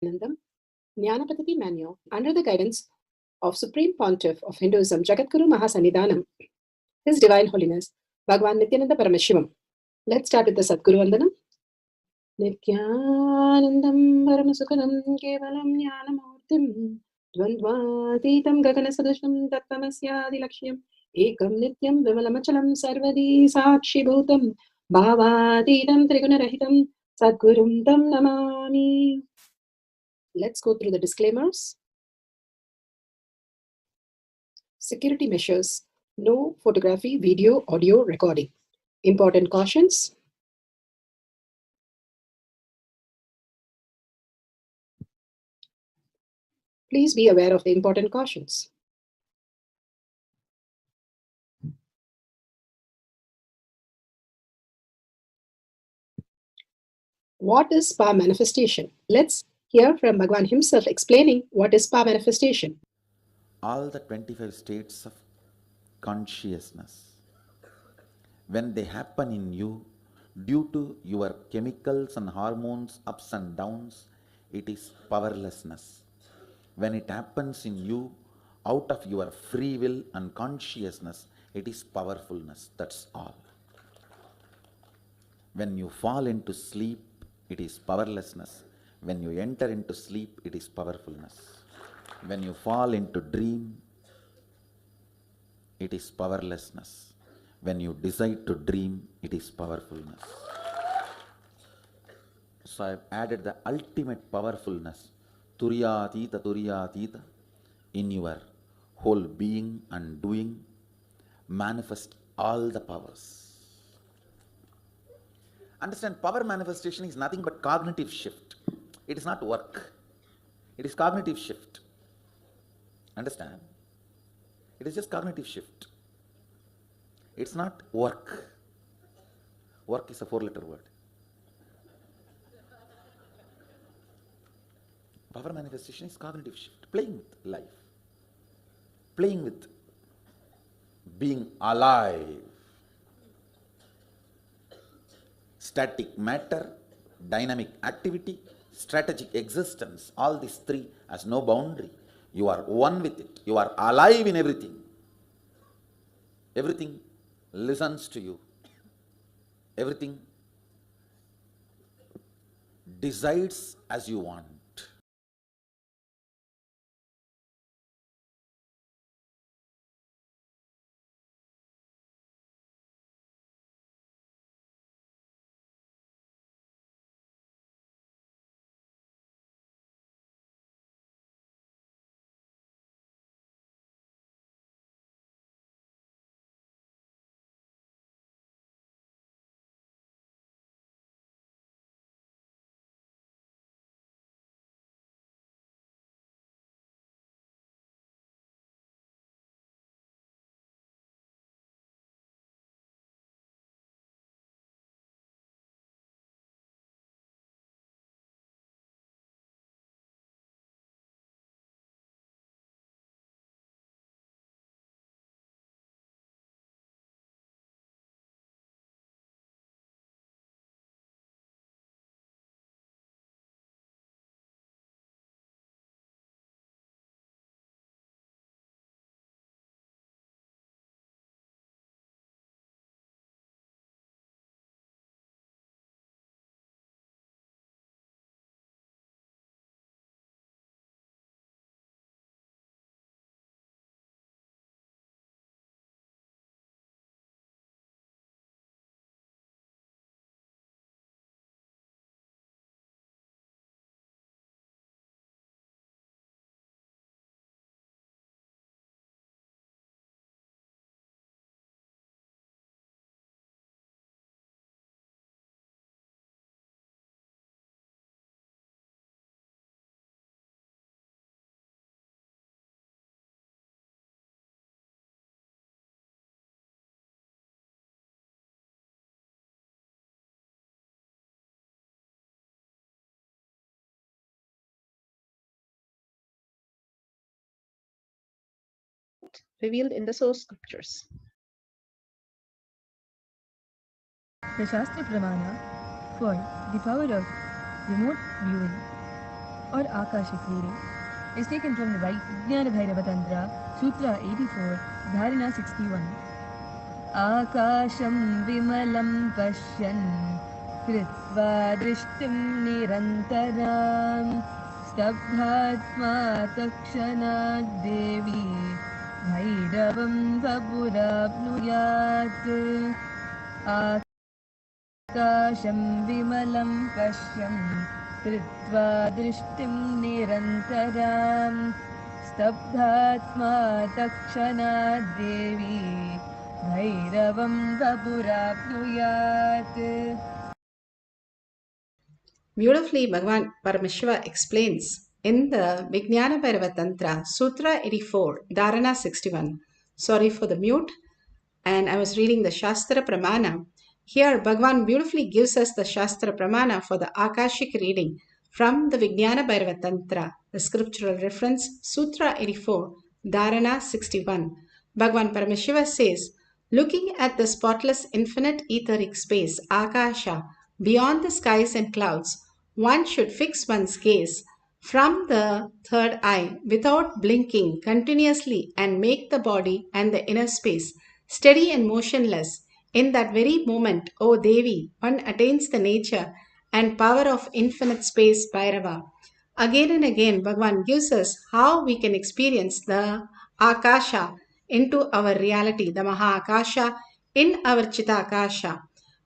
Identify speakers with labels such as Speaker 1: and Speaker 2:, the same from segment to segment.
Speaker 1: Nandam, Jnanapatiti Manual, under the guidance of Supreme Pontiff of Hinduism, Jagadguru Mahasannidhanam, His Divine Holiness, Bhagwan Nithyananda Paramashivam. Let's start with the Sadguru Vandanam. Nithyanandam Paramasukhanam Kevalam Jnanamurtim Dvandvatītam Gaganasadusham Tattvamasyaadilakshయం Ekam Nityam Vimalamachalam Sarvadi Sakshibhutam Bhavatītam Trigunarahitam Sadgurum Tam Namami. Let's go through the disclaimers. Security measures. No photography, video, audio recording. Important cautions. Please be aware of the important cautions. What is power manifestation? Let's hear from Bhagwan himself explaining what is power manifestation.
Speaker 2: All the 25 states of consciousness, when they happen in you, due to your chemicals and hormones ups and downs, it is powerlessness. When it happens in you, out of your free will and consciousness, it is powerfulness. That's all. When you fall into sleep, it is powerlessness. When you enter into sleep, it is powerfulness. When you fall into dream, it is powerlessness. When you decide to dream, it is powerfulness. So I have added the ultimate powerfulness, Turyatita, in your whole being and doing, manifest all the powers. Understand, power manifestation is nothing but cognitive shift. It is not work. It is cognitive shift. Understand? It is just cognitive shift. It's not work. Work is a 4-letter word. Power manifestation is cognitive shift. Playing with life. Playing with being alive. Static matter, dynamic activity, strategic existence. All these three has no boundary. You are one with it. You are alive in everything. Everything listens to you. Everything decides as you want.
Speaker 1: Revealed in the source scriptures.
Speaker 3: The Shastri Pramana for the power of remote viewing or Akashic reading is taken from the Vijnana Bhairava Tantra, Sutra 84, Dharana 61. Akasham vimalam pashyan kritva drishtim nirantaram stabdhatma takshanad devi bhairavam vapurapnuyat. Akasham vimalam pashyam kritva drishtim nirantaram stabdhatma takshanad devi bhairavam vapurapnuyat.
Speaker 1: Beautifully, Bhagavan Paramashiva explains in the Vijnana Bhairava Tantra, Sutra 84, Dharana 61. Sorry for the mute. And I was reading the Shastra Pramana. Here, Bhagavan beautifully gives us the Shastra Pramana for the Akashic reading from the Vijnana Bhairava Tantra, the scriptural reference, Sutra 84, Dharana 61. Bhagavan Paramashiva says, looking at the spotless infinite etheric space, Akasha, beyond the skies and clouds, one should fix one's gaze from the third eye without blinking continuously and make the body and the inner space steady and motionless. In that very moment, O Devi, one attains the nature and power of infinite space Bhairava. Again and again, Bhagavan gives us how we can experience the Akasha into our reality, the Maha in our Chitakasha.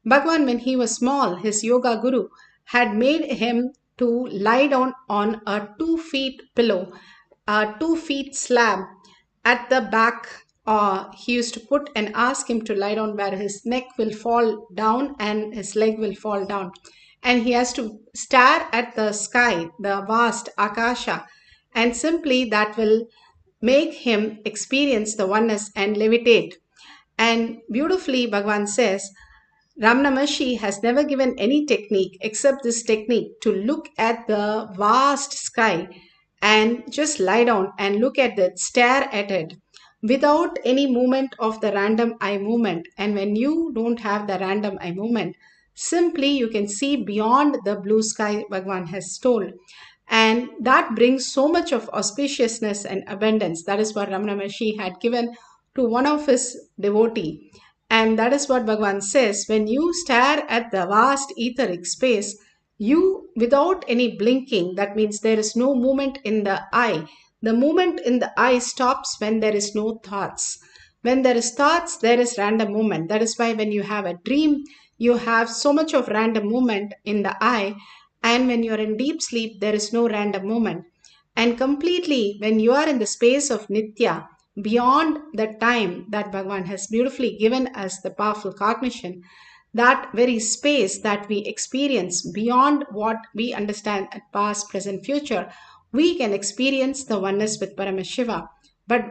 Speaker 1: Bhagavan, when he was small, his yoga guru had made him to lie down on a 2 feet pillow, a 2 feet slab at the back. He used to put and ask him to lie down where his neck will fall down and his leg will fall down. And he has to stare at the sky, the vast Akasha, and simply that will make him experience the oneness and levitate. And beautifully, Bhagavan says, Ramana Maharshi has never given any technique except this technique to look at the vast sky and just lie down and look at it, stare at it without any movement of the random eye movement. And when you don't have the random eye movement, simply you can see beyond the blue sky, Bhagavan has told. And that brings so much of auspiciousness and abundance. That is what Ramana Maharshi had given to one of his devotee. And that is what Bhagavan says, when you stare at the vast etheric space, you, without any blinking, that means there is no movement in the eye. The movement in the eye stops when there is no thoughts. When there is thoughts, there is random movement. That is why when you have a dream, you have so much of random movement in the eye. And when you are in deep sleep, there is no random movement. And completely, when you are in the space of Nitya, beyond the time that Bhagavan has beautifully given us the powerful cognition, that very space that we experience beyond what we understand at past, present, future, we can experience the oneness with Paramashiva. But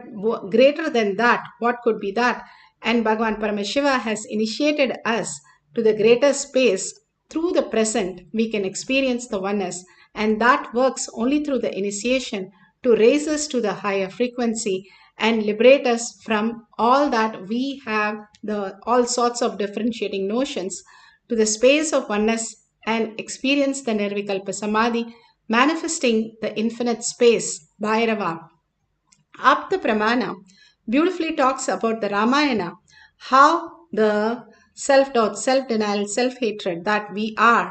Speaker 1: greater than that, what could be that? And Bhagavan Paramashiva has initiated us to the greater space. Through the present, we can experience the oneness, and that works only through the initiation to raise us to the higher frequency and liberate us from all that we have, the all sorts of differentiating notions, to the space of oneness and experience the Nirvikalpa Samadhi, manifesting the infinite space, Bhairava. Apta Pramana beautifully talks about the Ramayana, how the self-doubt, self-denial, self-hatred that we are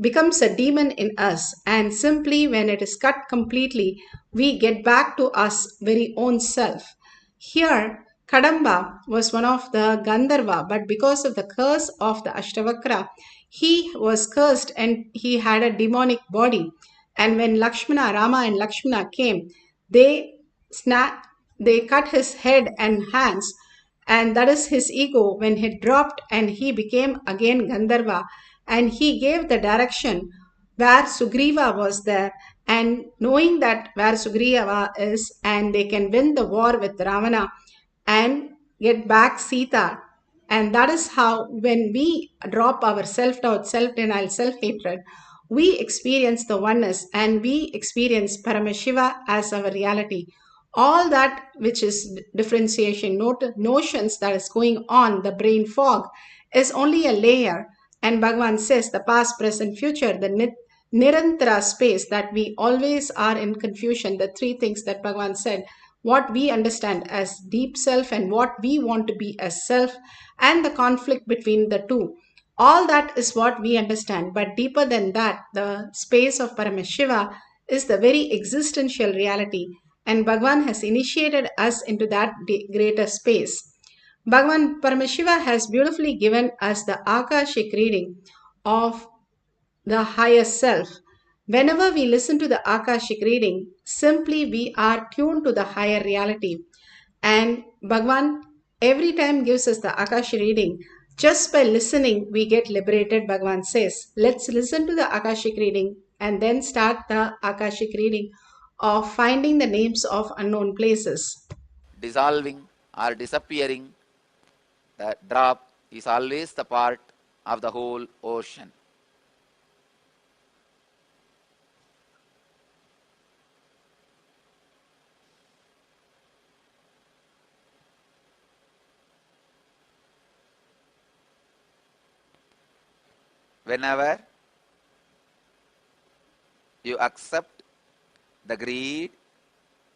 Speaker 1: becomes a demon in us, and simply when it is cut completely, we get back to us very own self. Here, Kadamba was one of the Gandharva, but because of the curse of the Ashtavakra, he was cursed and he had a demonic body. And when Rama and Lakshmana came, they they cut his head and hands, and that is his ego when he dropped and he became again Gandharva, and he gave the direction where Sugriva was there, and knowing that where Sugriva is and they can win the war with Ravana and get back Sita. And that is how, when we drop our self-doubt, self-denial, self-hatred, we experience the oneness and we experience Paramashiva as our reality. All that which is differentiation, notions that is going on, the brain fog, is only a layer. And Bhagavan says the past, present, future, the Nirantara space, that we always are in confusion, the three things that Bhagavan said, what we understand as deep self and what we want to be as self, and the conflict between the two. All that is what we understand, but deeper than that, the space of Paramashiva is the very existential reality, and Bhagavan has initiated us into that greater space. Bhagavan Paramashiva has beautifully given us the Akashic reading of the higher self. Whenever we listen to the Akashic reading, simply we are tuned to the higher reality. And Bhagavan every time gives us the Akashic reading. Just by listening, we get liberated, Bhagavan says. Let's listen to the Akashic reading and then start the Akashic reading of finding the names of unknown places.
Speaker 4: Dissolving or disappearing, the drop is always the part of the whole ocean. Whenever you accept the greed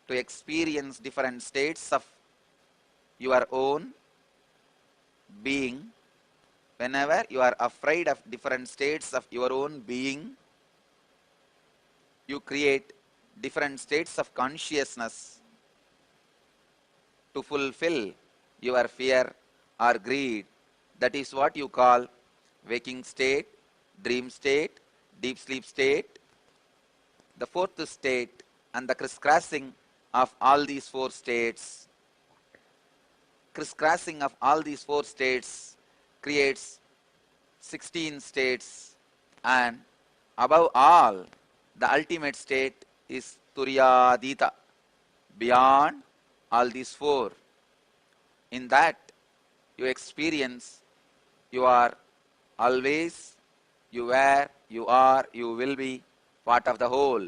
Speaker 4: to experience different states of your own being, whenever you are afraid of different states of your own being, you create different states of consciousness to fulfill your fear or greed. That is what you call waking state, dream state, deep sleep state, the fourth state, and the crisscrossing of all these four states. Crisscrossing of all these four states creates 16 states, and above all, the ultimate state is Turyadita, beyond all these four. In that, you experience you are always, you were, you are, you will be part of the whole.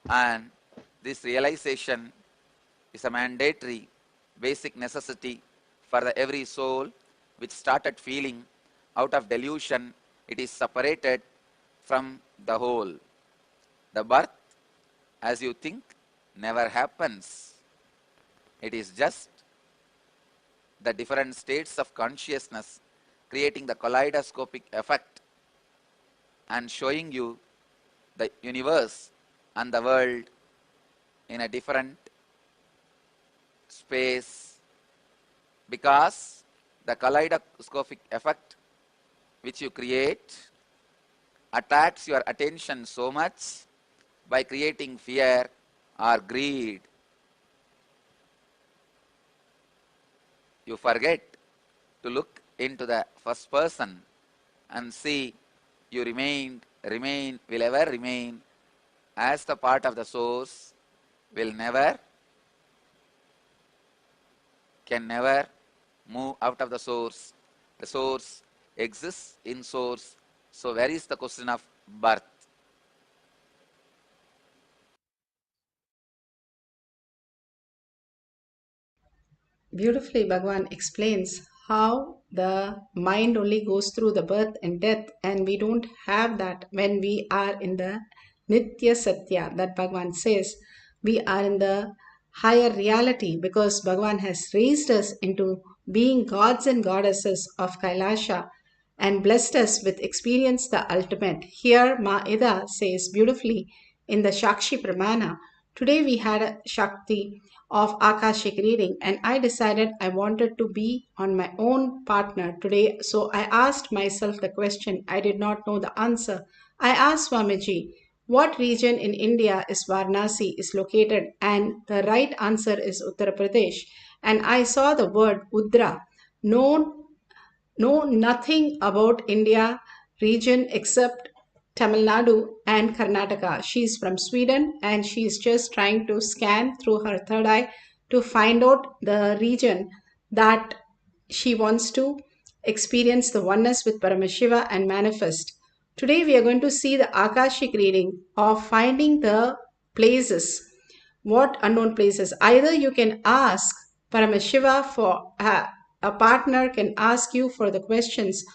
Speaker 4: And this realization is a mandatory basic necessity for every soul which started feeling out of delusion it is separated from the whole. The birth, as you think, never happens. It is just the different states of consciousness creating the kaleidoscopic effect and showing you the universe and the world in a different space, because the kaleidoscopic effect which you create attracts your attention so much by creating fear or greed. You forget to look into the first person and see you will ever remain as the part of the source, can never move out of the source. The source exists in source. So where is the question of birth?
Speaker 1: Beautifully, Bhagavan explains how the mind only goes through the birth and death, and we don't have that when we are in the Nitya Satya, that Bhagavan says. We are in the higher reality because Bhagavan has raised us into being gods and goddesses of Kailasa and blessed us with experience the ultimate. Here, Ma Ida says beautifully in the Shakshi Pramana, today we had a Shakti of Akashic reading, and I decided I wanted to be on my own partner today. So I asked myself the question. I did not know the answer. I asked Swamiji, what region in India is Varanasi is located? And the right answer is Uttar Pradesh. And I saw the word Udra. Know nothing about India region except Tamil Nadu and Karnataka. She's from Sweden and she's just trying to scan through her third eye to find out the region that she wants to experience the oneness with Paramashiva and manifest. Today we are going to see the Akashic reading of finding the places. What unknown places? Either you can ask Paramashiva for a partner can ask you for the questions,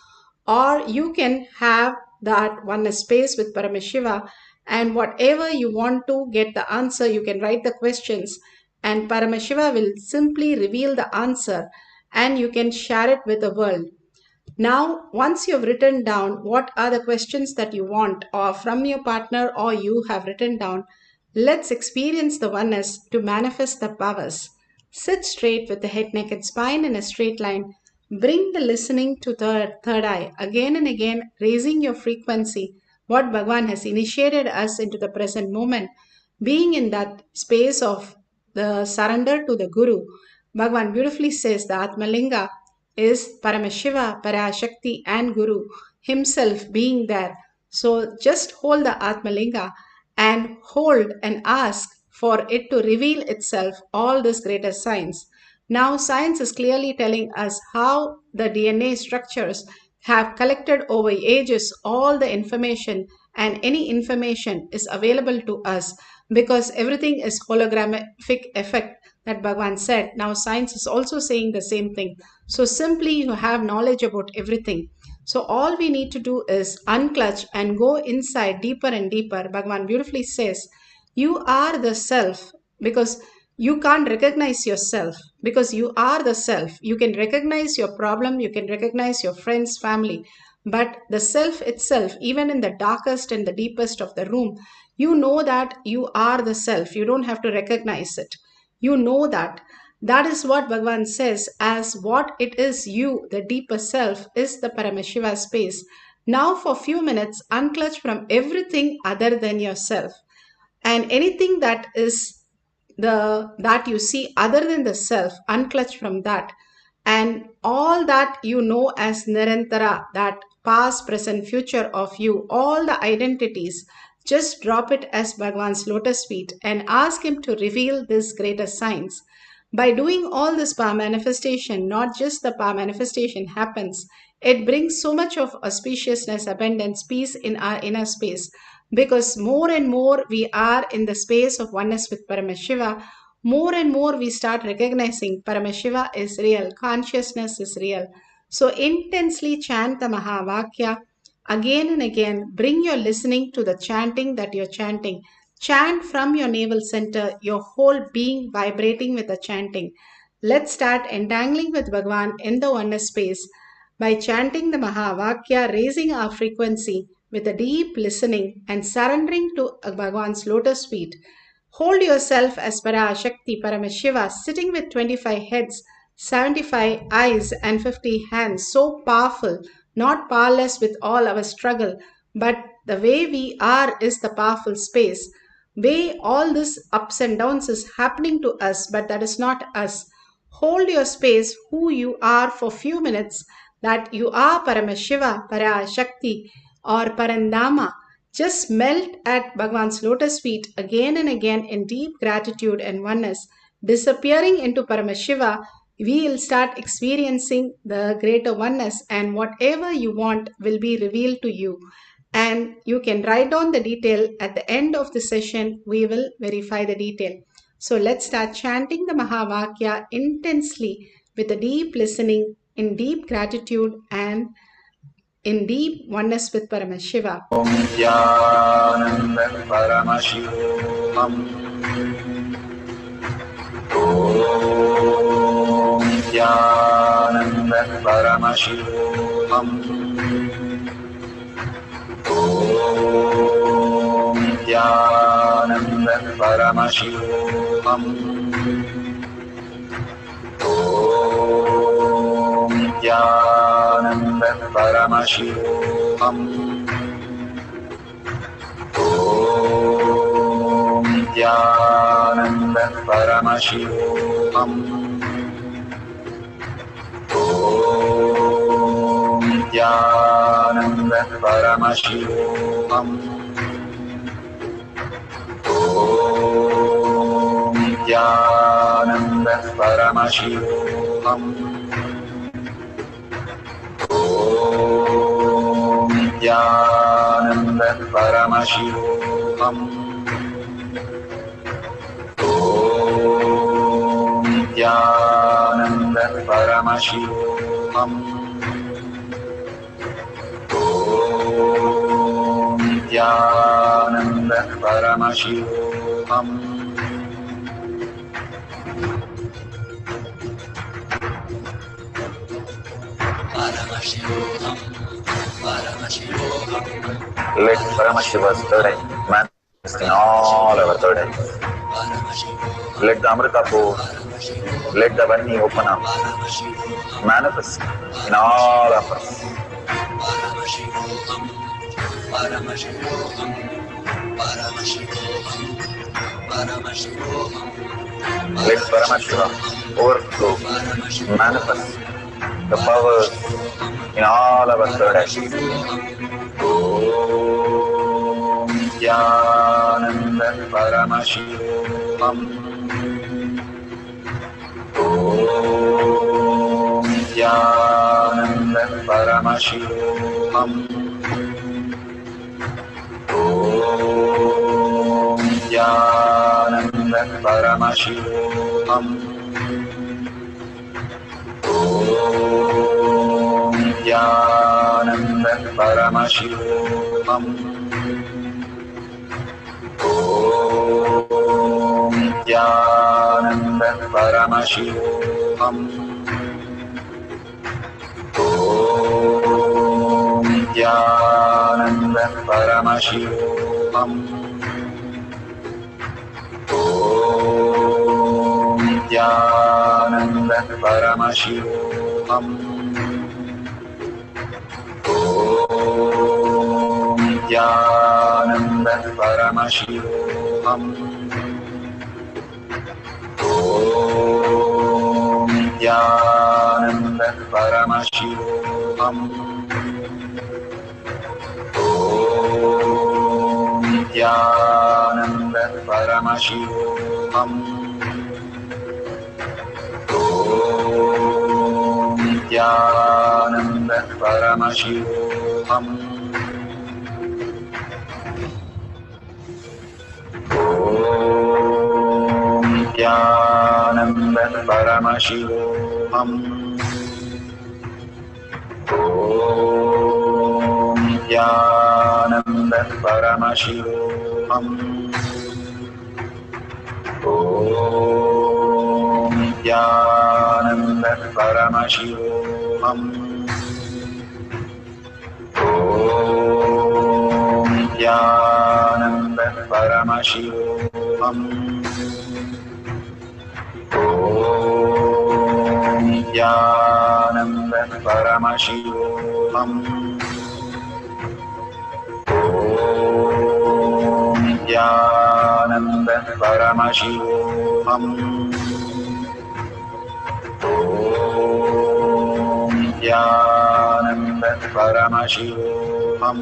Speaker 1: or you can have that oneness space with Paramashiva, and whatever you want to get the answer, you can write the questions and Paramashiva will simply reveal the answer and you can share it with the world. Now, once you've written down what are the questions that you want or from your partner or you have written down, let's experience the oneness to manifest the powers. Sit straight with the head, neck and spine in a straight line. Bring the listening to the third eye again and again, raising your frequency. What Bhagavan has initiated us into the present moment, being in that space of the surrender to the Guru. Bhagavan beautifully says the Atmalinga is Paramashiva, Parashakti and Guru himself being there. So just hold the Atmalinga and hold and ask for it to reveal itself all these greater signs. Now science is clearly telling us how the DNA structures have collected over ages all the information, and any information is available to us because everything is holographic effect that Bhagavan said. Now science is also saying the same thing. So simply you have knowledge about everything. So all we need to do is unclutch and go inside deeper and deeper. Bhagavan beautifully says, you are the self, because you can't recognize yourself because you are the self. You can recognize your problem, you can recognize your friends, family, but the self itself, even in the darkest and the deepest of the room, you know that you are the self. You don't have to recognize it. You know that. That is what Bhagavan says as what it is you, the deeper self, is the Paramashiva space. Now for few minutes, unclutch from everything other than yourself. And anything that is that you see other than the self, unclutch from that. And all that you know as Nirantara, that past, present, future of you, all the identities, just drop it as Bhagavan's lotus feet and ask him to reveal this greater signs. By doing all this power manifestation, not just the power manifestation happens, it brings so much of auspiciousness, abundance, peace in our inner space. Because more and more we are in the space of oneness with Paramashiva, more and more we start recognizing Paramashiva is real, consciousness is real. So intensely chant the Mahavakya again and again. Bring your listening to the chanting that you're chanting. Chant from your navel center, your whole being vibrating with the chanting. Let's start entangling with Bhagavan in the oneness space by chanting the Mahavakya, raising our frequency with a deep listening and surrendering to Bhagavan's lotus feet. Hold yourself as Parashakti, Paramashiva, sitting with 25 heads, 75 eyes, and 50 hands, so powerful, not powerless with all our struggle, but the way we are is the powerful space. Way all this ups and downs is happening to us, but that is not us. Hold your space, who you are for few minutes, that you are Paramashiva, Parashakti, or Parandama. Just melt at Bhagavan's lotus feet again and again in deep gratitude and oneness. Disappearing into Paramashiva, we will start experiencing the greater oneness, and whatever you want will be revealed to you. And you can write down the detail at the end of the session. We will verify the detail. So let's start chanting the Mahavakya intensely with a deep listening, in deep gratitude and in deep oneness with Paramashiva.
Speaker 5: Om Nithyananda Paramashivam. Om Nithyananda Paramashivam. Om Nithyananda Paramashivam. Om Nithyananda Paramashivoham. Om Nithyananda Paramashivoham. Om Nithyananda Paramashivoham. Om Nithyananda Paramashivoham. Om Nithyananda Paramashivoham. Om Nithyananda Paramashivoham. Om Nithyananda Paramashivoham. Let Paramashiva's third eye manifest in all our third eyes. Let the Amrita pour, let the Vani open up, manifest in all of us. Let Paramashiva overflow, manifest the powers in all our third eyes. Om Nithyananda Paramashivam. Om Nithyananda Paramashivam. Om Nithyananda Paramashivoham. Om Nithyananda Paramashivoham. Om Nithyananda Paramashivoham. Om Nithyananda Paramashivoham. Om Nithyananda Paramashivoham. Om Nithyananda Paramashivoham. Om Nithyananda Paramashivoham. Om Nithyananda Paramashivoham. Om Nithyananda Paramashivoham. Om Nithyananda Paramashivoham. Om Nithyananda Paramashivoham. Om Nithyananda Paramashivoham. Om Nithyananda Paramashivoham. Om Nithyananda Paramashivoham. Om Nithyananda Paramashivoham. Om Nithyananda Paramashivoham. Om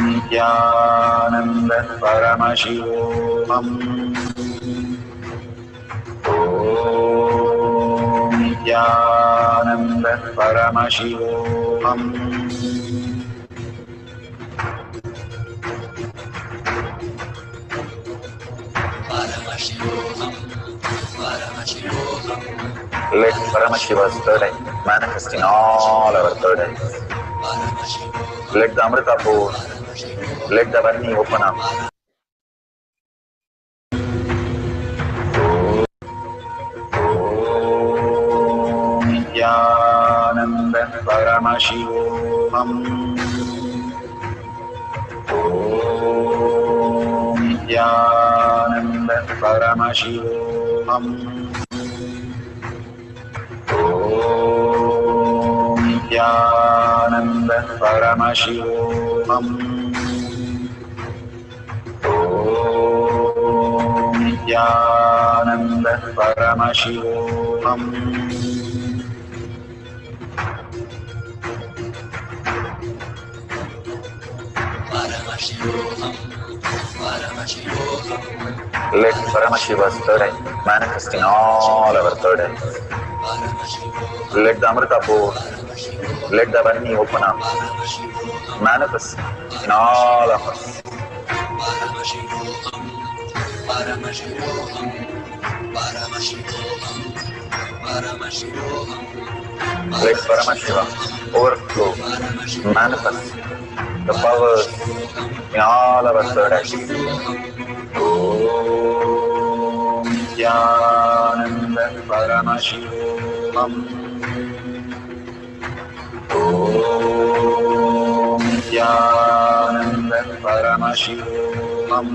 Speaker 5: Nithyananda Paramashivoham. Om Nithyananda Paramashivoham. Let Paramashiva's third eye manifest in all our third eyes. Let the Amrita pour, let the Vani open up. Om Nithyananda Paramashivoham. Om Nithyananda Paramashivoham. Om Nithyananda Paramashivoham. Om Nithyananda Paramashivoham. Let Paramashiva's third eye manifest in all our third eyes. Let the Amrita pour, let the Vani open up, manifest in all of us. Let Paramashiva overflow, manifest the powers in all our third eye. Om Nithyananda Paramashivoham. Om Nithyananda Paramashivoham.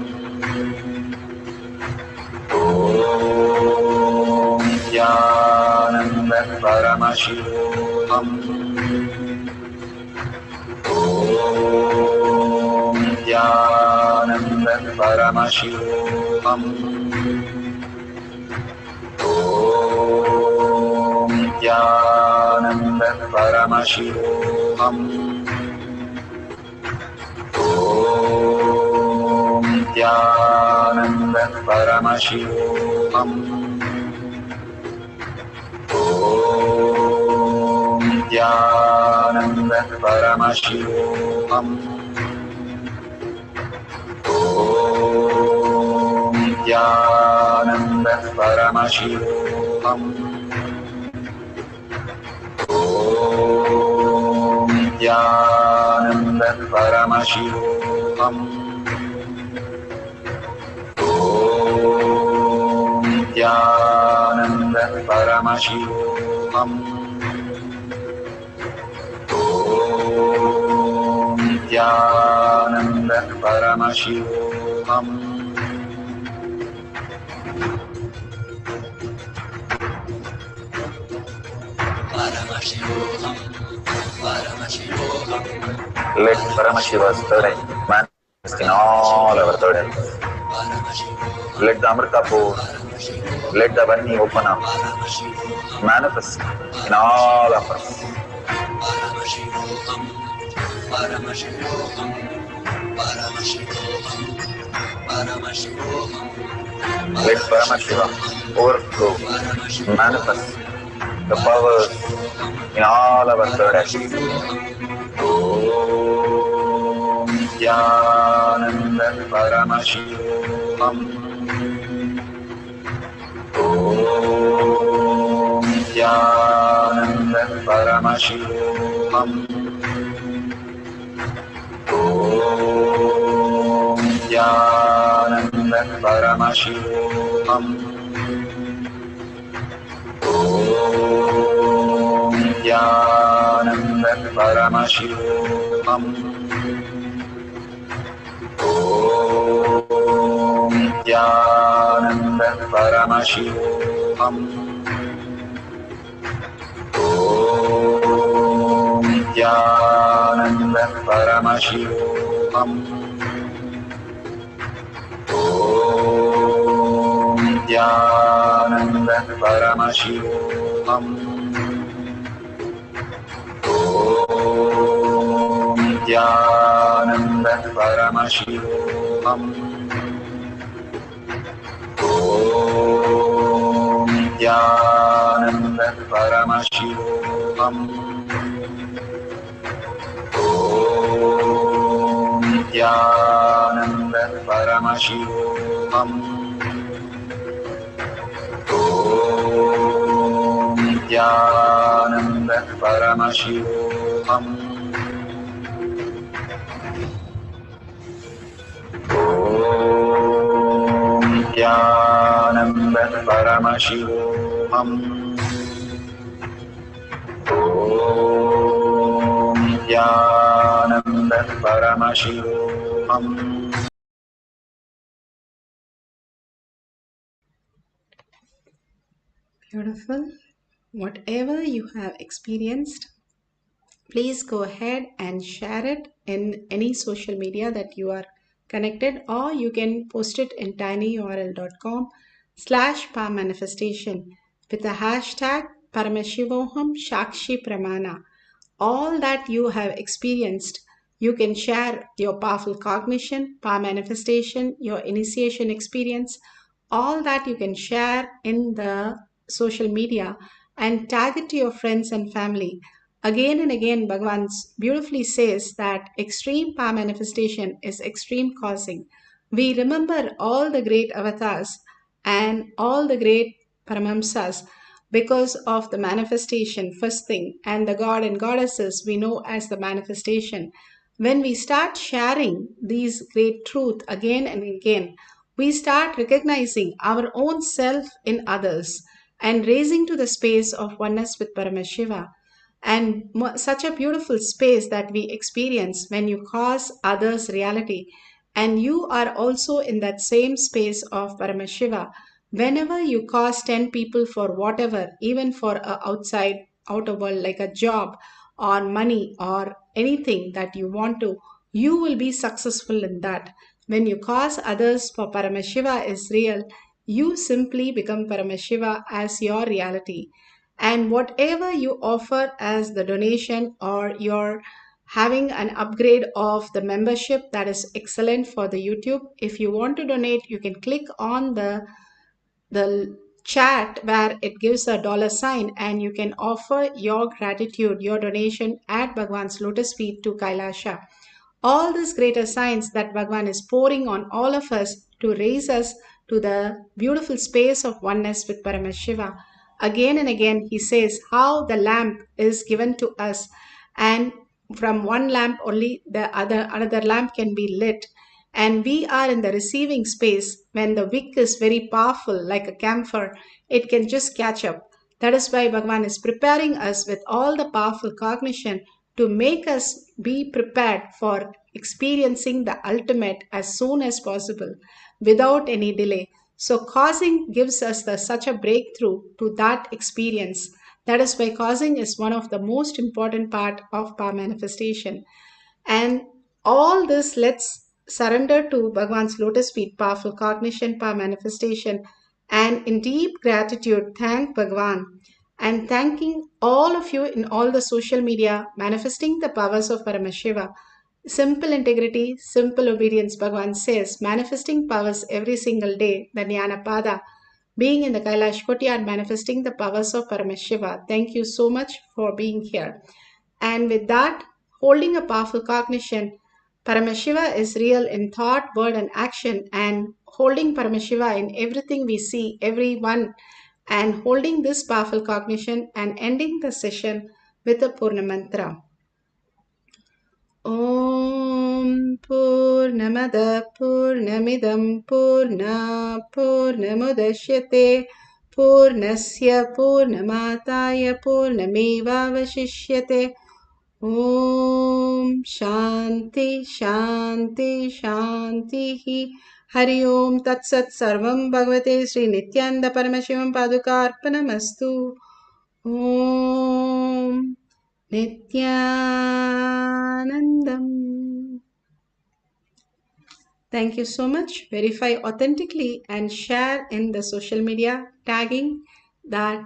Speaker 5: Om Nithyananda Paramashivoham. Om Nithyananda Paramashivoham. Om Nithyananda Paramashivoham. Om Nithyananda Paramashivoham. Om Nithyananda Paramashivoham. Om Nithyananda Paramashivoham. Om Nithyananda Paramashivoham. Om Nithyananda Paramashivoham. Om Nithyananda Paramashivoham. Let Paramashiva's third eye manifest in all our third eyes. Let the Amrita pour, let the Vani open up, manifest in all of us. Let Paramashiva overflow, manifest the powers in all our third eyes. Om Nithyananda Paramashivoham. Om Nithyananda Paramashivoham. Om Nithyananda Paramashivoham. Om Nithyananda Paramashivoham. Om Nithyananda Paramashivoham. Om Nithyananda Paramashivoham. Om Nithyananda Paramashivoham. Om Nithyananda Paramashivoham. Om Nithyananda Paramashivoham. Om Nithyananda Paramashivoham. Om Nithyananda Paramashivoham. Om Nithyananda Paramashivoham. Om Nithyananda Paramashivoham.
Speaker 1: Beautiful. Whatever you have experienced, please go ahead and share it in any social media that you are connected, or you can post it in tinyurl.com/manifestation with the hashtag Paramashivoham Shakshi Pramana. All that you have experienced, you can share your powerful cognition, power manifestation, your initiation experience, all that you can share in the social media and tag it to your friends and family. Again and again, Bhagavan beautifully says that extreme power manifestation is extreme causing. We remember all the great avatars and all the great Paramahamsas because of the manifestation, first thing, and the God and goddesses we know as the manifestation. When we start sharing these great truth again and again, we start recognizing our own self in others and raising to the space of oneness with Paramashiva. And such a beautiful space that we experience when you cause others reality. And you are also in that same space of Paramashiva. Whenever you cause 10 people for whatever, even for a outer world like a job or money or anything that you want to, you will be successful in that. When you cause others for Paramashiva is real, you simply become Paramashiva as your reality. And whatever you offer as the donation or you're having an upgrade of the membership, that is excellent for the YouTube. If you want to donate, you can click on the chat where it gives a dollar sign, and you can offer your gratitude, your donation at Bhagwan's lotus feet to Kailasa. All these greater signs that Bhagwan is pouring on all of us to raise us to the beautiful space of oneness with Paramashiva. Again and again, he says how the lamp is given to us, and from one lamp only another lamp can be lit. And we are in the receiving space. When the wick is very powerful, like a camphor, it can just catch up. That is why Bhagwan is preparing us with all the powerful cognition to make us be prepared for experiencing the ultimate as soon as possible without any delay. So causing gives us such a breakthrough to that experience. That is why causing is one of the most important part of power manifestation. And all this let's surrender to Bhagwan's lotus feet, powerful cognition, power manifestation, and in deep gratitude thank Bhagwan, and thanking all of you in all the social media manifesting the powers of Paramashiva. Simple integrity, simple obedience, Bhagwan says, manifesting powers every single day, the Jnana Pada, being in the Kailash Kotyard, manifesting the powers of Paramashiva. Thank you so much for being here. And with that, holding a powerful cognition, Paramashiva is real in thought, word, and action, and holding Paramashiva in everything we see, everyone, and holding this powerful cognition and ending the session with a Purna Mantra. Om Purnamada Purnamidam Purna Purnamudashyate Purnasya Purnamataya Purnamevavashishyate. Om Shanti Shanti Shanti. Hari Om Tat Sat Sarvam Bhagavate Sri Nithyananda Paramashivam Padukarpanamastu. Om Nithyanandam. Thank you so much. Verify authentically and share in the social media, tagging that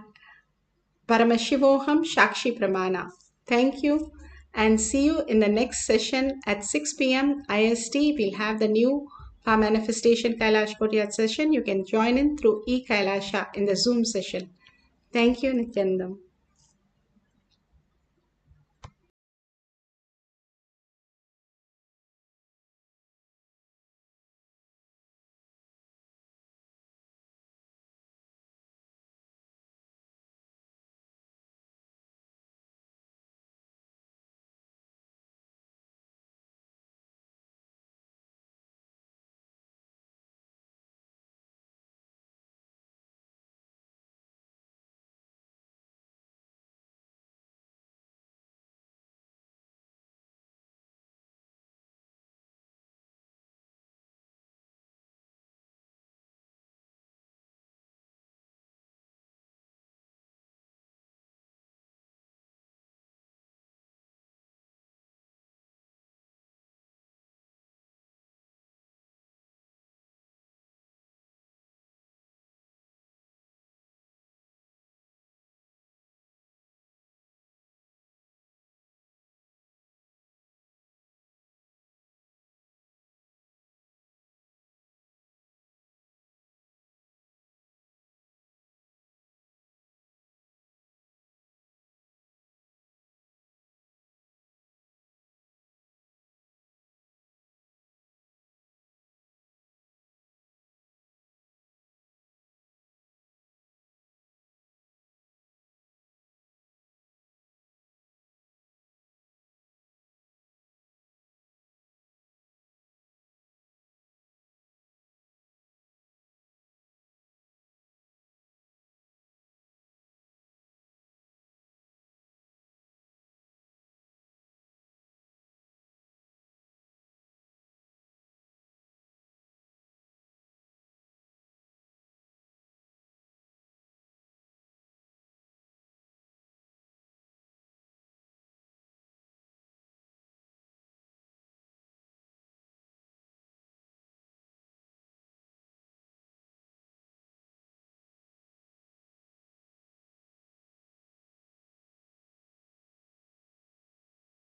Speaker 1: Paramashivoham Shakshi Pramana. Thank you, and see you in the next session at 6 p.m. IST. We'll have the new Power Manifestation Kailash Kotyard session. You can join in through eKailasha in the Zoom session. Thank you, Nityanandam.